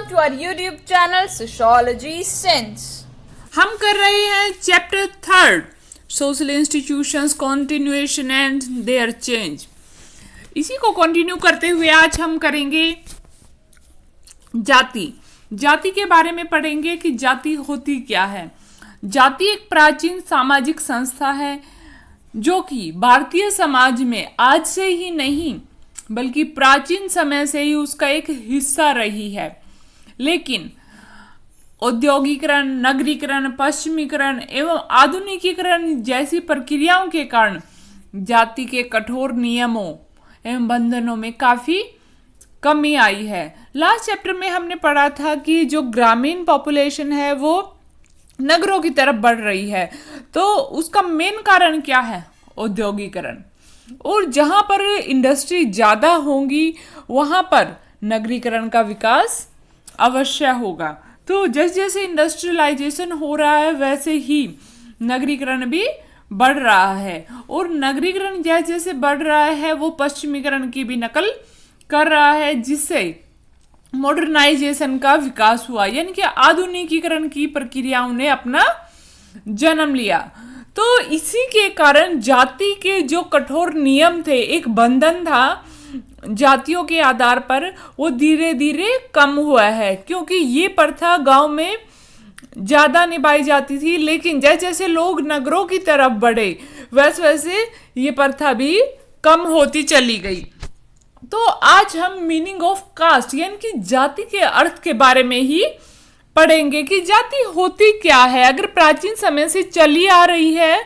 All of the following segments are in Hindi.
to our YouTube channel Sociology Sense। हम कर रहे हैं chapter 3 social institutions continuation and their change. इसी को कंटिन्यू करते हुए आज हम करेंगे जाति के बारे में पढ़ेंगे कि जाति होती क्या है। जाति एक प्राचीन सामाजिक संस्था है जो कि भारतीय समाज में आज से ही नहीं बल्कि प्राचीन समय से ही उसका एक हिस्सा रही है। लेकिन औद्योगिकरण, नगरीकरण, पश्चिमीकरण एवं आधुनिकीकरण जैसी प्रक्रियाओं के कारण जाति के कठोर नियमों एवं बंधनों में काफी कमी आई है। लास्ट चैप्टर में हमने पढ़ा था कि जो ग्रामीण पॉपुलेशन है वो नगरों की तरफ बढ़ रही है, तो उसका मेन कारण क्या है? औद्योगिकरण। और जहां पर इंडस्ट्री ज्यादा होंगी वहां पर नगरीकरण का विकास अवश्य होगा। तो जैसे जैसे इंडस्ट्रियलाइजेशन हो रहा है वैसे ही नगरीकरण भी बढ़ रहा है, और नगरीकरण जैसे जैसे बढ़ रहा है वो पश्चिमीकरण की भी नकल कर रहा है, जिससे मॉडर्नाइजेशन का विकास हुआ, यानी कि आधुनिकीकरण की प्रक्रियाओं ने अपना जन्म लिया। तो इसी के कारण जाति के जो कठोर नियम थे, एक बंधन था जातियों के आधार पर, वो धीरे धीरे कम हुआ है, क्योंकि ये प्रथा गांव में ज्यादा निभाई जाती थी। लेकिन जैसे जैसे लोग नगरों की तरफ बढ़े वैसे वैसे ये प्रथा भी कम होती चली गई। तो आज हम मीनिंग ऑफ कास्ट यानी कि जाति के अर्थ के बारे में ही पढ़ेंगे कि जाति होती क्या है। अगर प्राचीन समय से चली आ रही है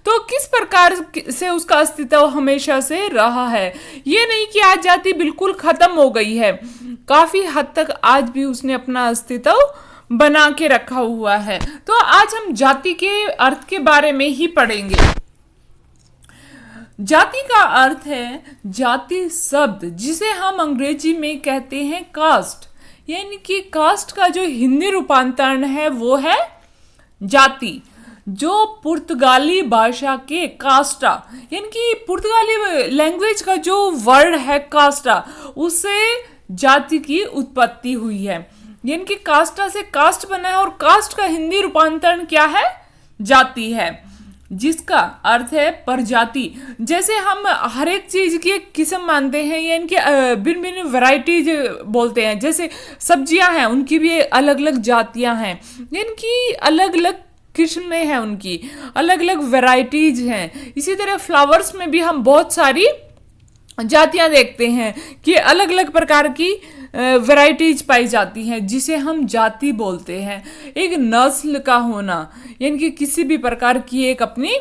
तो किस प्रकार से उसका अस्तित्व हमेशा से रहा है। ये नहीं कि आज जाति बिल्कुल खत्म हो गई है, काफी हद तक आज भी उसने अपना अस्तित्व बना के रखा हुआ है। तो आज हम जाति के अर्थ के बारे में ही पढ़ेंगे। जाति का अर्थ है जाति शब्द, जिसे हम अंग्रेजी में कहते हैं कास्ट, यानी कि कास्ट का जो हिंदी रूपांतरण है वो है जाति, जो पुर्तगाली भाषा के कास्टा यानी कि पुर्तगाली लैंग्वेज का जो वर्ड है कास्टा, उससे जाति की उत्पत्ति हुई है। यानी कि कास्टा से कास्ट बना है, और कास्ट का हिंदी रूपांतरण क्या है? जाति है, जिसका अर्थ है प्रजाति। जैसे हम हर एक चीज की एक किस्म मानते हैं, यानी कि भिन्न भिन्न वैरायटीज बोलते हैं। जैसे सब्जियां हैं, उनकी भी अलग अलग जातियां हैं, यानी कि अलग अलग किस्में हैं, उनकी अलग अलग वैरायटीज हैं। इसी तरह फ्लावर्स में भी हम बहुत सारी जातियां देखते हैं कि अलग अलग प्रकार की वैरायटीज पाई जाती हैं, जिसे हम जाति बोलते हैं। एक नस्ल का होना यानी कि किसी भी प्रकार की एक अपनी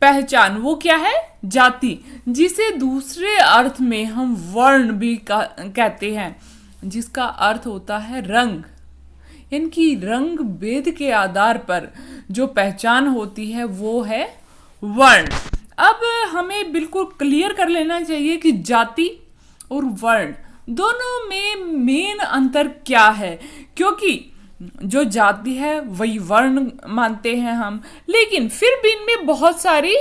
पहचान, वो क्या है? जाति, जिसे दूसरे अर्थ में हम वर्ण भी कहते हैं, जिसका अर्थ होता है रंग, यानी कि रंग भेद के आधार पर जो पहचान होती है वो है वर्ण। अब हमें बिल्कुल क्लियर कर लेना चाहिए कि जाति और वर्ण दोनों में मेन अंतर क्या है, क्योंकि जो जाति है वही वर्ण मानते हैं हम, लेकिन फिर भी इनमें बहुत सारी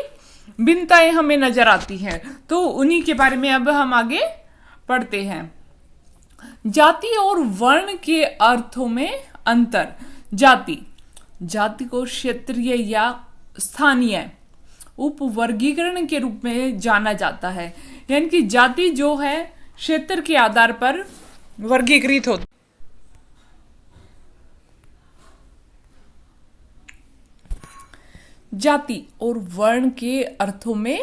भिन्नताएं हमें नजर आती हैं। तो उन्हीं के बारे में अब हम आगे पढ़ते हैं। जाति और वर्ण के अर्थों में अंतर। जाति को क्षेत्रीय या स्थानीय उपवर्गीकरण के रूप में जाना जाता है, यानी कि जाति जो है क्षेत्र के आधार पर वर्गीकृत होती। जाति और वर्ण के अर्थों में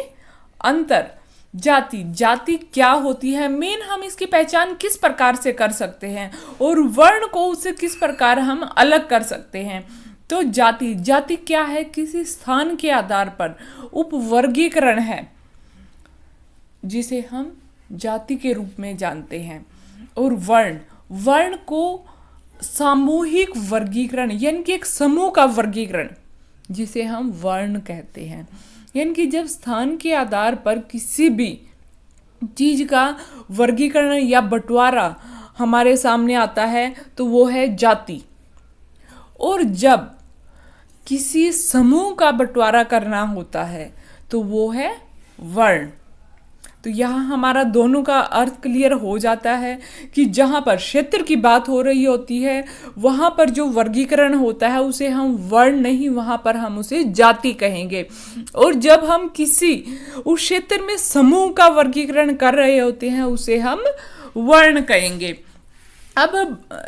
अंतर। जाति क्या होती है, मेन हम इसकी पहचान किस प्रकार से कर सकते हैं, और वर्ण को उससे किस प्रकार हम अलग कर सकते हैं। तो जाति क्या है? किसी स्थान के आधार पर उपवर्गीकरण है, जिसे हम जाति के रूप में जानते हैं। और वर्ण को सामूहिक वर्गीकरण यानी कि एक समूह का वर्गीकरण, जिसे हम वर्ण कहते हैं। यानी कि जब स्थान के आधार पर किसी भी चीज का वर्गीकरण या बंटवारा हमारे सामने आता है तो वो है जाति, और जब किसी समूह का बंटवारा करना होता है तो वो है वर्ण। तो यहाँ हमारा दोनों का अर्थ क्लियर हो जाता है कि जहाँ पर क्षेत्र की बात हो रही होती है वहाँ पर जो वर्गीकरण होता है उसे हम वर्ण नहीं, वहाँ पर हम उसे जाति कहेंगे। और जब हम किसी उस क्षेत्र में समूह का वर्गीकरण कर रहे होते हैं उसे हम वर्ण कहेंगे। अब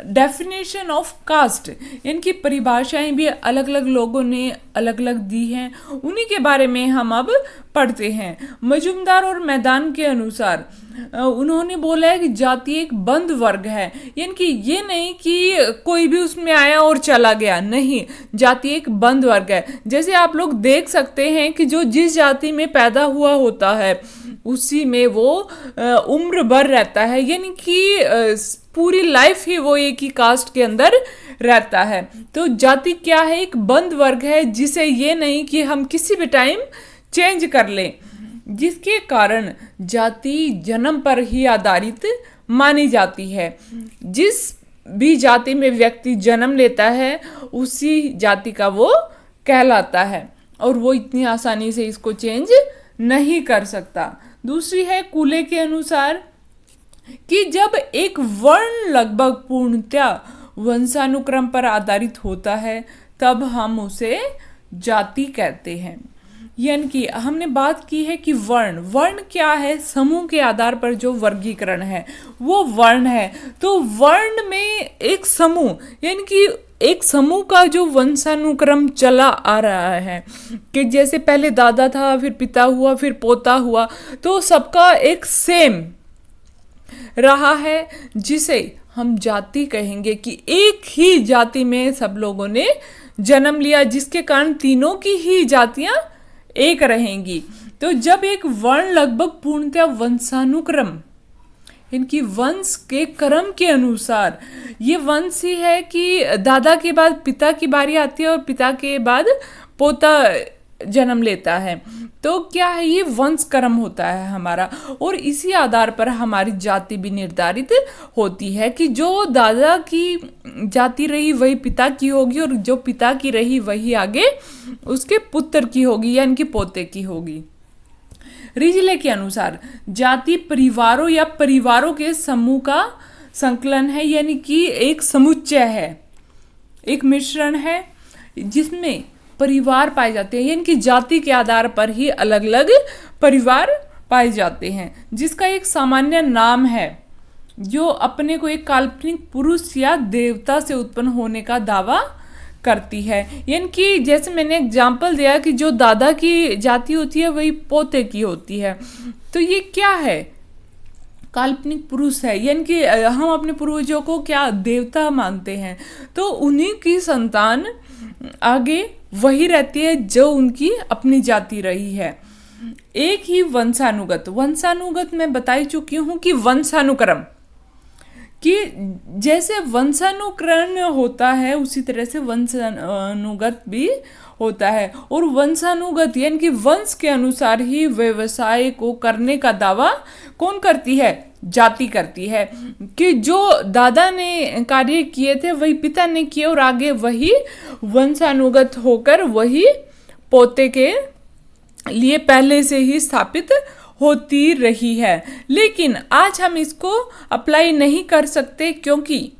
डेफिनेशन ऑफ कास्ट, इनकी परिभाषाएं भी अलग अलग लोगों ने अलग अलग दी हैं, उन्हीं के बारे में हम अब पढ़ते हैं। मजूमदार और मैदान के अनुसार उन्होंने बोला है कि जाति एक बंद वर्ग है, यानी कि ये नहीं कि कोई भी उसमें आया और चला गया, नहीं, जाति एक बंद वर्ग है। जैसे आप लोग देख सकते हैं कि जो जिस जाति में पैदा हुआ होता है उसी में वो उम्र भर रहता है, यानी कि पूरी लाइफ ही वो एक ही कास्ट के अंदर रहता है। तो जाति क्या है? एक बंद वर्ग है जिसे ये नहीं कि हम किसी भी टाइम चेंज कर लें, जिसके कारण जाति जन्म पर ही आधारित मानी जाती है। जिस भी जाति में व्यक्ति जन्म लेता है उसी जाति का वो कहलाता है और वो इतनी आसानी से इसको चेंज नहीं कर सकता। दूसरी है कूले के अनुसार कि जब एक वर्ण लगभग पूर्णतया वंशानुक्रम पर आधारित होता है तब हम उसे जाति कहते हैं। यानी कि हमने बात की है कि वर्ण क्या है? समूह के आधार पर जो वर्गीकरण है वो वर्ण है। तो वर्ण में एक समूह, यानी कि एक समूह का जो वंशानुक्रम चला आ रहा है कि जैसे पहले दादा था, फिर पिता हुआ, फिर पोता हुआ, तो सबका एक सेम रहा है जिसे हम जाति कहेंगे कि एक ही जाति में सब लोगों ने जन्म लिया, जिसके कारण तीनों की ही जातियां एक रहेंगी। तो जब एक वर्ण लगभग पूर्णतया वंशानुक्रम, इनकी वंश के क्रम के अनुसार, ये वंश ही है कि दादा के बाद पिता की बारी आती है और पिता के बाद पोता जन्म लेता है, तो क्या है? ये वंश क्रम होता है हमारा और इसी आधार पर हमारी जाति भी निर्धारित होती है कि जो दादा की जाति रही वही पिता की होगी और जो पिता की रही वही आगे उसके पुत्र की होगी यानी कि पोते की होगी। रिजले के अनुसार जाति परिवारों या परिवारों के समूह का संकलन है, यानी कि एक समुच्चय है, एक मिश्रण है जिसमें परिवार पाए जाते हैं, यानी कि जाति के आधार पर ही अलग अलग परिवार पाए जाते हैं, जिसका एक सामान्य नाम है जो अपने को एक काल्पनिक पुरुष या देवता से उत्पन्न होने का दावा करती है। यानी कि जैसे मैंने एग्जाम्पल दिया कि जो दादा की जाति होती है वही पोते की होती है, तो ये क्या है? काल्पनिक पुरुष है, यानी कि हम अपने पूर्वजों को क्या देवता मानते हैं, तो उन्हीं की संतान आगे वही रहती है जो उनकी अपनी जाति रही है। एक ही वंशानुगत मैं बता ही चुकी हूँ कि वंशानुक्रम, कि जैसे वंशानुक्रम होता है उसी तरह से वंशानुगत भी होता है। और वंशानुगत यानी कि वंश के अनुसार ही व्यवसाय को करने का दावा कौन करती है? जाति करती है, कि जो दादा ने कार्य किए थे वही पिता ने किए और आगे वही वंशानुगत होकर वही पोते के लिए पहले से ही स्थापित होती रही है। लेकिन आज हम इसको अप्लाई नहीं कर सकते क्योंकि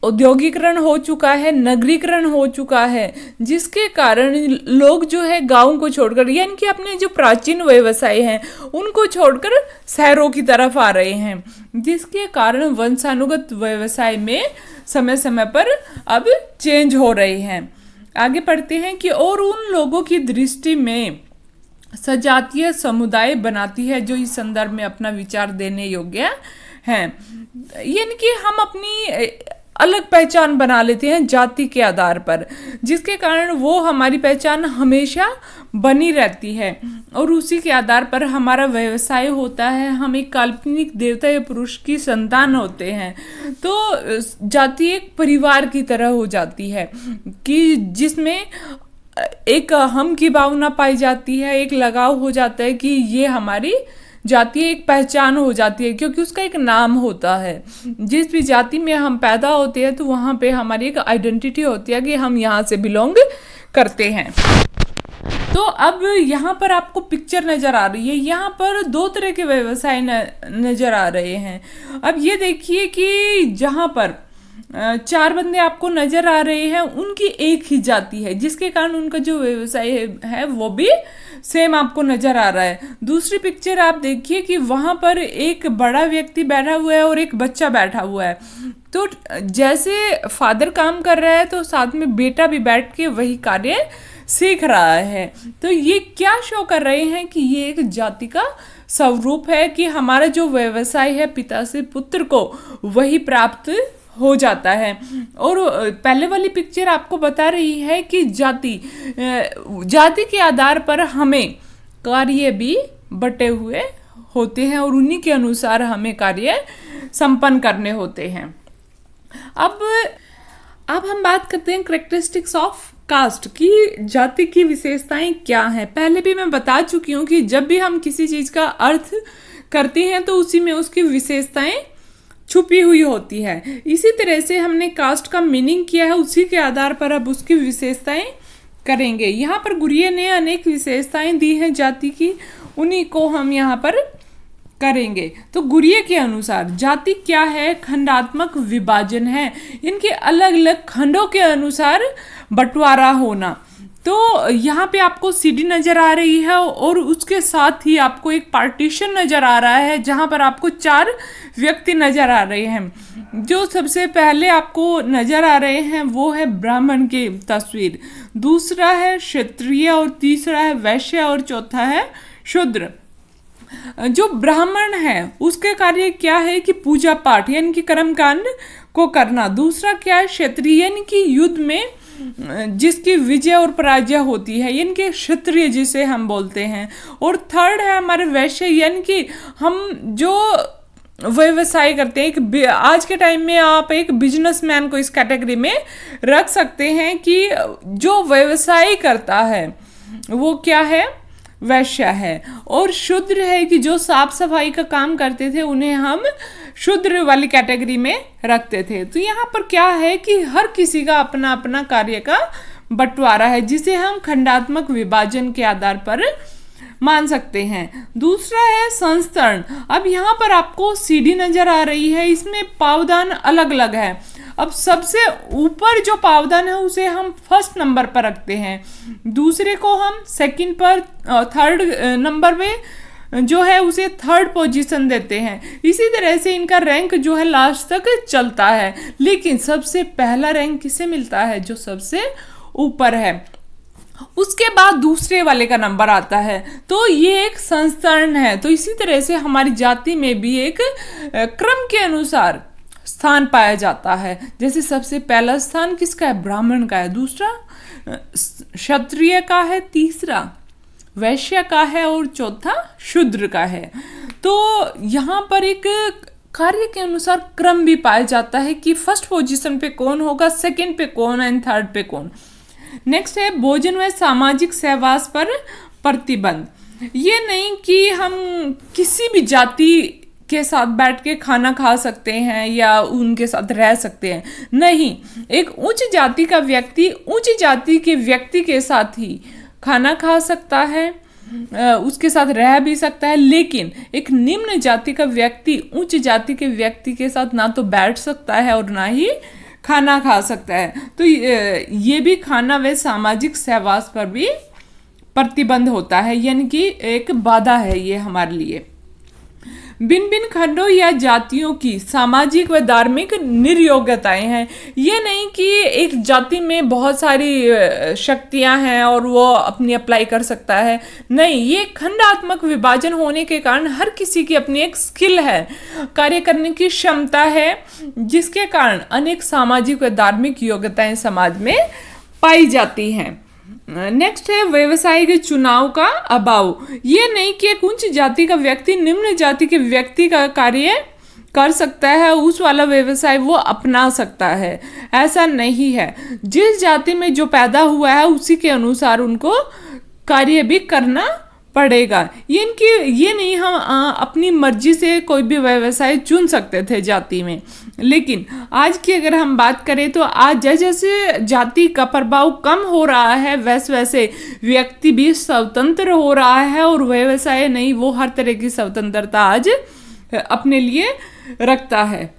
औद्योगिकरण हो चुका है, नगरीकरण हो चुका है, जिसके कारण लोग जो है गांव को छोड़कर यानी कि अपने जो प्राचीन व्यवसाय हैं उनको छोड़कर शहरों की तरफ आ रहे हैं, जिसके कारण वंशानुगत व्यवसाय में समय समय पर अब चेंज हो रहे हैं। आगे पढ़ते हैं कि और उन लोगों की दृष्टि में सजातीय समुदाय बनाती है जो इस संदर्भ में अपना विचार देने योग्य हैं। यानी कि हम अपनी अलग पहचान बना लेते हैं जाति के आधार पर, जिसके कारण वो हमारी पहचान हमेशा बनी रहती है और उसी के आधार पर हमारा व्यवसाय होता है। हम एक काल्पनिक देवता या पुरुष की संतान होते हैं, तो जाति एक परिवार की तरह हो जाती है कि जिसमें एक हम की भावना पाई जाती है, एक लगाव हो जाता है कि ये हमारी जाति एक पहचान हो जाती है क्योंकि उसका एक नाम होता है। जिस भी जाति में हम पैदा होते हैं तो वहाँ पे हमारी एक आइडेंटिटी होती है कि हम यहाँ से बिलोंग करते हैं। तो अब यहाँ पर आपको पिक्चर नज़र आ रही है, यहाँ पर दो तरह के व्यवसाय नज़र आ रहे हैं। अब ये देखिए कि जहाँ पर चार बंदे आपको नज़र आ रहे हैं उनकी एक ही जाति है, जिसके कारण उनका जो व्यवसाय है वो भी सेम आपको नज़र आ रहा है। दूसरी पिक्चर आप देखिए कि वहाँ पर एक बड़ा व्यक्ति बैठा हुआ है और एक बच्चा बैठा हुआ है। तो जैसे फादर काम कर रहा है तो साथ में बेटा भी बैठ के वही कार्य सीख रहा है। तो ये क्या शो कर रहे हैं कि ये एक जाति का स्वरूप है कि हमारा जो व्यवसाय है पिता से पुत्र को वही प्राप्त हो जाता है। और पहले वाली पिक्चर आपको बता रही है कि जाति के आधार पर हमें कार्य भी बटे हुए होते हैं और उन्हीं के अनुसार हमें कार्य संपन्न करने होते हैं। अब हम बात करते हैं कैरेक्टरिस्टिक्स ऑफ कास्ट की, जाति की विशेषताएं क्या हैं। पहले भी मैं बता चुकी हूँ कि जब भी हम किसी चीज़ का अर्थ करते हैं तो उसी में उसकी विशेषताएं छुपी हुई होती है। इसी तरह से हमने कास्ट का मीनिंग किया है, उसी के आधार पर अब उसकी विशेषताएं करेंगे। यहाँ पर गुरिये ने अनेक विशेषताएं दी हैं जाति की, उन्हीं को हम यहाँ पर करेंगे। तो गुरिये के अनुसार जाति क्या है? खंडात्मक विभाजन है, इनके अलग अलग खंडों के अनुसार बंटवारा होना। तो यहाँ पे आपको सीढ़ी नज़र आ रही है और उसके साथ ही आपको एक पार्टीशन नज़र आ रहा है जहाँ पर आपको चार व्यक्ति नज़र आ रहे हैं। जो सबसे पहले आपको नज़र आ रहे हैं वो है ब्राह्मण की तस्वीर, दूसरा है क्षत्रिय और तीसरा है वैश्य और चौथा है शूद्र। जो ब्राह्मण है उसके कार्य क्या है कि पूजा पाठ यानी कि कर्मकांड को करना। दूसरा क्या है? क्षत्रिय यानी कि युद्ध में जिसकी विजय और पराजय होती है, यानी कि क्षत्रिय जिसे हम बोलते हैं। और थर्ड है हमारे वैश्य, यानी कि हम जो व्यवसाय करते हैं। आज के टाइम में आप एक बिजनेसमैन को इस कैटेगरी में रख सकते हैं कि जो व्यवसाय करता है वो क्या है? वैश्य है। और शूद्र है कि जो साफ सफाई का काम करते थे उन्हें हम शूद्र वाली कैटेगरी में रखते थे। तो यहाँ पर क्या है कि हर किसी का अपना अपना कार्य का बंटवारा है जिसे हम खंडात्मक विभाजन के आधार पर मान सकते हैं। दूसरा है संस्तरण। अब यहाँ पर आपको सीढ़ी नजर आ रही है, इसमें पावदान अलग अलग है। अब सबसे ऊपर जो पावदान है उसे हम फर्स्ट नंबर पर रखते हैं, दूसरे को हम सेकंड पर, थर्ड नंबर पे जो है उसे थर्ड पोजीशन देते हैं। इसी तरह से इनका रैंक जो है लास्ट तक चलता है। लेकिन सबसे पहला रैंक किसे मिलता है? जो सबसे ऊपर है। उसके बाद दूसरे वाले का नंबर आता है। तो ये एक संस्तरण है। तो इसी तरह से हमारी जाति में भी एक क्रम के अनुसार स्थान पाया जाता है। जैसे सबसे पहला स्थान किसका है? ब्राह्मण का है, दूसरा क्षत्रिय का है, तीसरा वैश्य का है और चौथा शूद्र का है। तो यहाँ पर एक कार्य के अनुसार क्रम भी पाया जाता है कि फर्स्ट पोजीशन पे कौन होगा, सेकंड पे कौन एंड थर्ड पे कौन। नेक्स्ट है भोजन व सामाजिक सहवास पर प्रतिबंध। ये नहीं कि हम किसी भी जाति के साथ बैठ के खाना खा सकते हैं या उनके साथ रह सकते हैं, नहीं। एक उच्च जाति का व्यक्ति उच्च जाति के व्यक्ति के साथ ही खाना खा सकता है, उसके साथ रह भी सकता है। लेकिन एक निम्न जाति का व्यक्ति उच्च जाति के व्यक्ति के साथ ना तो बैठ सकता है और ना ही खाना खा सकता है। तो ये भी खाना व सामाजिक सहवास पर भी प्रतिबंध होता है, यानी कि एक बाधा है ये हमारे लिए। भिन्न भिन्न खंडों या जातियों की सामाजिक व धार्मिक निर्योग्यताएं हैं। ये नहीं कि एक जाति में बहुत सारी शक्तियां हैं और वो अपनी अप्लाई कर सकता है, नहीं। ये खंडात्मक विभाजन होने के कारण हर किसी की अपनी एक स्किल है, कार्य करने की क्षमता है, जिसके कारण अनेक सामाजिक व धार्मिक योग्यताएं समाज में पाई जाती हैं। नेक्स्ट है व्यवसाय के चुनाव का अभाव। ये नहीं कि एक उच्च जाति का व्यक्ति निम्न जाति के व्यक्ति का कार्य कर सकता है, उस वाला व्यवसाय वो अपना सकता है, ऐसा नहीं है। जिस जाति में जो पैदा हुआ है उसी के अनुसार उनको कार्य भी करना पड़ेगा। ये नहीं हम अपनी मर्जी से कोई भी व्यवसाय चुन सकते थे जाति में, लेकिन आज की अगर हम बात करें तो आज जैसे जैसे जाति का प्रभाव कम हो रहा है वैसे वैसे व्यक्ति भी स्वतंत्र हो रहा है, और व्यवसाय नहीं, वो हर तरह की स्वतंत्रता आज अपने लिए रखता है।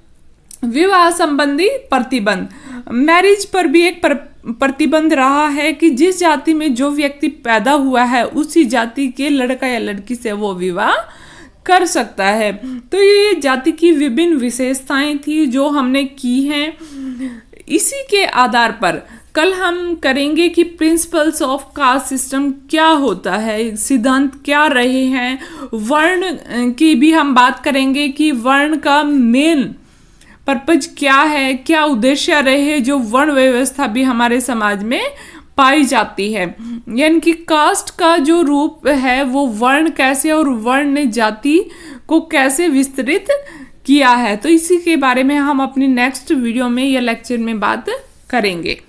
विवाह संबंधी प्रतिबंध, मैरिज पर भी एक प्रतिबंध रहा है कि जिस जाति में जो व्यक्ति पैदा हुआ है उसी जाति के लड़का या लड़की से वो विवाह कर सकता है। तो ये जाति की विभिन्न विशेषताएं थी जो हमने की हैं। इसी के आधार पर कल हम करेंगे कि प्रिंसिपल्स ऑफ कास्ट सिस्टम क्या होता है, सिद्धांत क्या रहे हैं। वर्ण की भी हम बात करेंगे कि वर्ण का मेन पर्पज क्या है, क्या उद्देश्य रहे जो वर्ण व्यवस्था भी हमारे समाज में पाई जाती है। यानी कि कास्ट का जो रूप है वो वर्ण कैसे और वर्ण ने जाति को कैसे विस्तृत किया है। तो इसी के बारे में हम अपनी नेक्स्ट वीडियो में या लेक्चर में बात करेंगे।